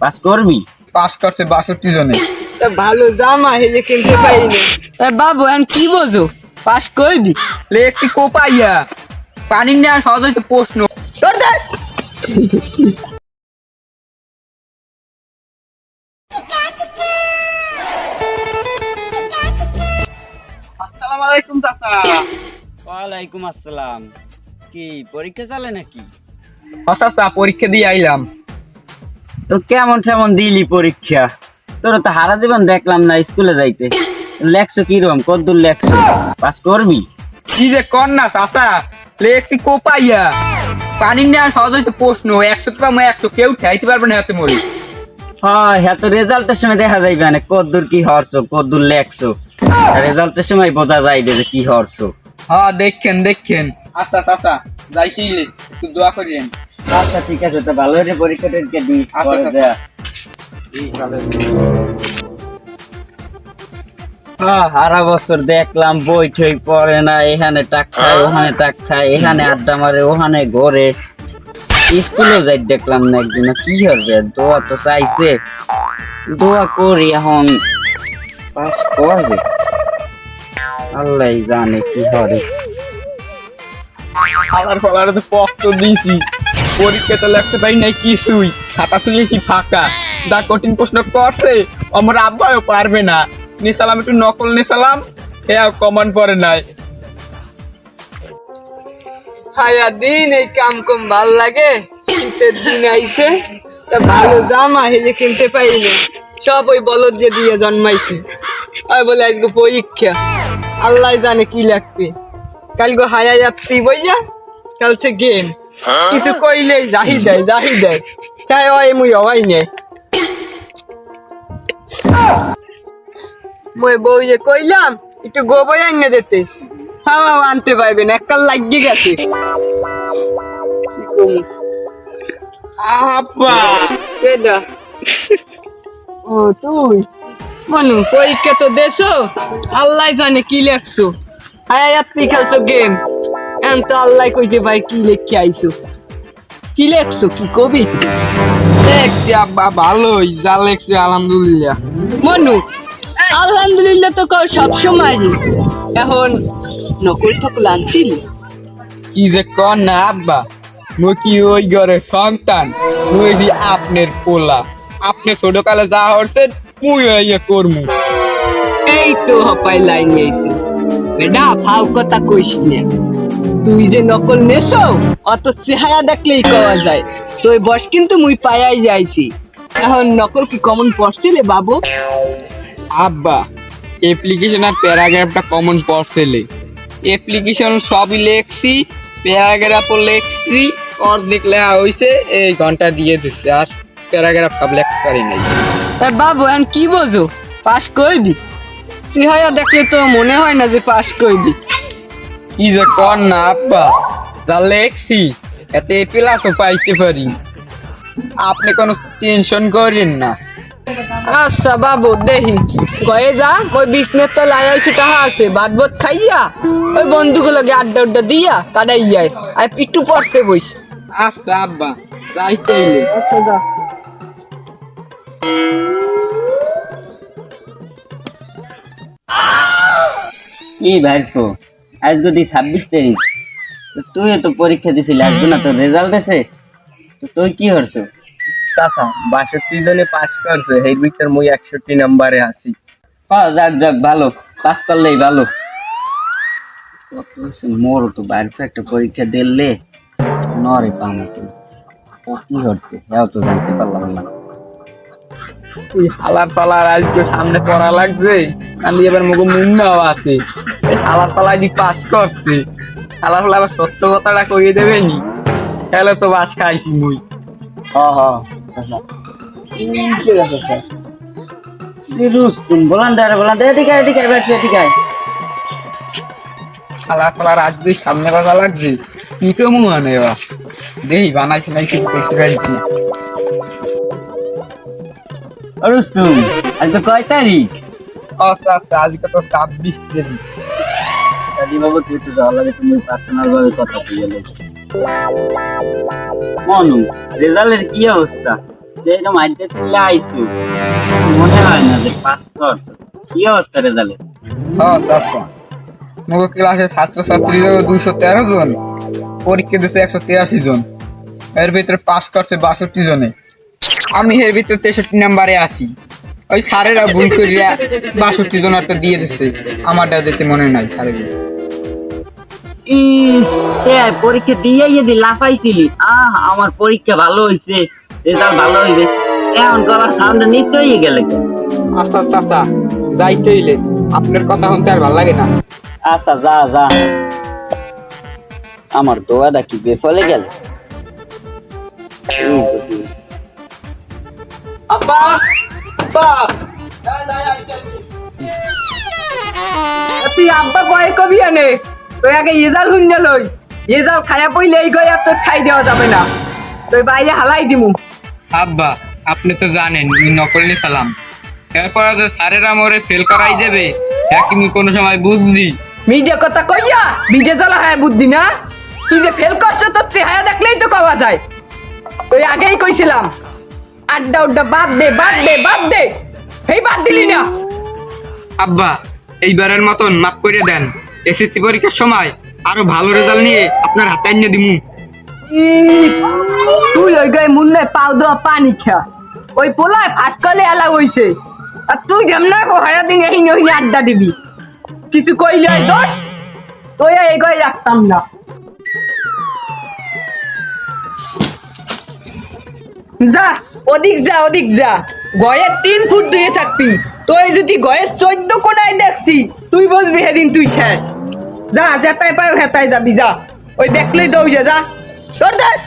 Pass করবি? Pass করছে 62 জনে। ভালো জামা হেলে কিনতে পাইনি। বাবু আমি কি বোঝো, পাস করবি? লে একটি কোপাইয়া পানি নেওয়া সহজ হইতে প্রশ্ন। আসসালামু আলাইকুম চাচা। ওয়ালাইকুম আসসালাম। কি পরীক্ষা চলে নাকি? চাচা পরীক্ষা দিয়ে আইলাম। তো কেমন কেমন দিলি পরীক্ষা? তোর তো হারা জীবন দেখলাম না স্কুলে যাইতে। লেখছো কিরকম, কতদূর লেখছো? পাস করবি? কি যে কর না চাচা, লে একটি কোপাইয়া পানি নেওয়া সহজ হইতে প্রশ্ন। 100 পাবো 100, কেউ ঠাইতে পারবে না হাতে মরি। হ্যাঁ হ্যাঁ, তো রেজাল্টের সময় দেখা যাইবে না কতদূর কি হরছো, কতদূর লেখছো। রেজাল্টের সময় বোঝা যাইবে যে কি হরছো। হ্যাঁ দেখেন। আচ্ছা চাচা যাইছিলে, একটু দোয়া করিয়েন। আচ্ছা ঠিক আছে, তো ভালো করে পরীক্ষা টরীক্ষা দিস। আচ্ছা, পরে আচ্ছা। যা। সারা বছর দেখলাম বই ঠই পড়ে না, এখানে টাক খায় ওখানে টাক খায়, এখানে আড্ডা মারে ওখানে ঘরে। স্কুলে যাই দেখলাম না একদিন। কি হবে, দোয়া তো চাইছে, দোয়া করি এখন পাস করবে। আল্লাহ জানে কি হবে। আমার ফলার তো পক্ত দিয়েছি, পরীক্ষা তো লাগতে পারি নাই কিছুই, খাতা তুলেছি ফাঁকা। যা কঠিন প্রশ্ন করছে আমার আব্বাও পারবে না। নিসালাম একটু নকল নিসালাম, হ্যাঁ কমন পড়ে নাই। হায়া দিন এই কাম কম ভাল লাগে। শীতের দিন আইছে, ভালো জামা হেলে কিনতে পাইনি। সব ওই বলদ যে দিয়ে জন্মাইছে। আর বলে আজকে পরীক্ষা, আল্লাহ জানে কি লাগবে। কালকে হায়া যাত্রী বইয়া, কালছে গেম। কিছু কইলেই জাহি দেয়। তাই ওই মুই হওয়াই নেই। মই বউয়ে কইলাম একটু গোবর এনে দিতে, হাওয়া আনতে পারবেন, এককাল লাগিয়ে গেছে। কি কমু? আব্বা কেডা? ও তুই মানু, পরীক্ষা তো দেছো, আল্লাহ জানে কি লেখছো। হায় আপনি খেলছো গেম, এখন তো আল্লাহ কইছে ভাই কি লেখে আইছো। কি লেখছো, কি কবি? দেখছি আব্বা ভালোই, যা লেখছে আলহামদুলিল্লাহ। মনু আলহামদুলিল্লাহ তো কর সবসময়। এখন নকল ঠকল আনছিলি? কি যে কর না আব্বা, মুই কি ওই ঘরের সন্তান? মুই দি আপনার পোলা। আপনি ছোটকালে যা হরছেন মুই ইয়ে করমু। এই তো হপাই লাইন আইছে। বেডা ফাও কথা কইস না। তুই যে নকল নেছো, অত চেহারা দেখলেই কওয়া যায়। তো এই বস কিন্তু মুই পায়াই যাইছি। এখন নকল কি কমন পড়ছিলে বাবু? আব্বা অ্যাপ্লিকেশন আর প্যারাগ্রাফটা কমন পড়ছেলে। অ্যাপ্লিকেশন সবই লেখছি, প্যারাগ্রাফও লেখছি, অর্ধেক লেখা হইছে, এই ঘন্টা দিয়ে দিচ্ছে। আর প্যারাগ্রাফ সব লেখতে পারি নাই। বাবু এখন কি বোঝো, পাস করবি? চেহারা দেখলে তো মনে হয় না যে পাস করবি। কি যে কর না আব্বা, যা লেখছি এতে প্লাসও পাইতে পারি। আপনি কোনো টেনশন করেন না। আচ্ছা বাবু দেখি গয়ে যা, ওই বিছনের তো লাইল টাহা আছে, ভাত ভাত খাইয়া ওই বন্ধুগুলোকে আড্ডা দিয়া কাটাই যায়। আর একটু পড়তে বইস। আচ্ছা আব্বা যাইতেইলে। আচ্ছা যা। কি ভাইফো, আজকে 26 তারিখ। তো তুই তো পরীক্ষা দিছিলি, আসবে না? তোর রেজাল্ট আছে তো, তুই কি হরছো? চাচা 62 জনে পাস করছে, এই ভিতর মুই 61 নম্বরে আছি। হ্যাঁ যাক ভালো, পাস করলেই ভালো। মোরও তো বাইরে একটা পরীক্ষা দিলে নরে পামো তো। ও কি হচ্ছে হ্যাঁ তো জানতে পারলাম না। ওই হালার পালার আজকে সামনে পড়া লাগছে, কালি এবার মুখে মুন্নাও আছে। এই হালার পালা দি পাস করছে, হালার পালা আবার সত্য কথাটা কইয়ে দেবে নি, তাহলে তো বাস খাইছি মুই। রুস্তুম বলান এদিকে হালার পালার আজকে সামনে কথা লাগছে, কি কেমন মানে এবার দেই বানাইছে নাই কিছু করতে পারি কি। রুস্তুম, আজকে কয় তারিখ? আচ্ছা আজকে তো 26 তারিখ। দাদি বাবু তুই তো যাওয়ার লাগে, তুমি পার্সোনাল ভাবে কথা বলে মনু রেজাল্টের কি অবস্থা? যেরকম আইতে ছিল আইসু মনে হয় না যে পাস করছ। কি অবস্থা রেজাল্টের? হ্যাঁ চাচা, মোগো ক্লাসে ছাত্রছাত্রী 213 জন, পরীক্ষা দিছে 183 জন, এর ভিতরে পাস করছে 62 জনে। আমি এর ভিতরে 63 নাম্বারে আছি। ওই স্যারেরা ভুল করিয়া 62 জনেরটা দিয়ে দিছে, আমারটা দিতে মনে নাই স্যারের। ইস, পরীক্ষা দিয়ে যদি লাফাইছিলি, আমার পরীক্ষা ভালো হয়েছে, রেজাল্ট ভালো হইবে, এখন গলার সাউন্ড নিশ্চয়ই গেলে। আচ্ছা চাচা, যাইতে হইলে আপনার কথা শুনতে আর ভালো লাগে না। আচ্ছা যা যা, আমার দোয়াটা কি বেফলে গেল? আব্বা আব্বা তুই আব্বা কয় কবি আনে তুই আগে ইজাল হুন্নে লই, ইজাল খায়া পইলে এই গয়া তোর খাই দেওয়া যাবে না, তুই বাইরে হালাই দিমু। আব্বা আপনি তো জানেন আমি নকল নিয়ে সালাম, এরপর যে স্যারেরা মোরে ফেল করাই দেবে কি আমি কোনো সময় বুঝছি? মিডিয়া কথা কইয়া বিজে জ্বালা হয় বুদ্ধি না, তুই যে ফেল করছো তোর চেহারা দেখলেই তো কওয়া যায়। তুই আগেই কইছিলাম আড্ডা উড্ডা বাদ দে বাদ দে বাদ দে, এই বাদ দিলি না। আব্বা এইবারের মতন মাফ করে দেন, এসএসসি পরীক্ষার সময় আরো ভালো রেজাল্ট নিয়ে আপনার হাতে এনে দিমু। ইস, তুই ওই গায়ে মুন্নে পাও দেওয়া পানি খা, ওই পোলায় ফাঁস করলে এলা হইছে, আর তুই যেমন হারা দিন এই নই আড্ডা দিবি, কিছু কইলে হয় দোষ, তুই এই গায়ে রাখতাম না। যা ওদিক যা ওদিক যা, গয়ের 3 ফুট দূরে থাকবি, তুই যদি গয়ের 14 কোনায় দেখছি তুই বলবি সেদিন তুই শেষ। যা যেটাই পাই হেতাই যাবি, যা ওই দেখলেই দৌড়ে যা তোর দেখ।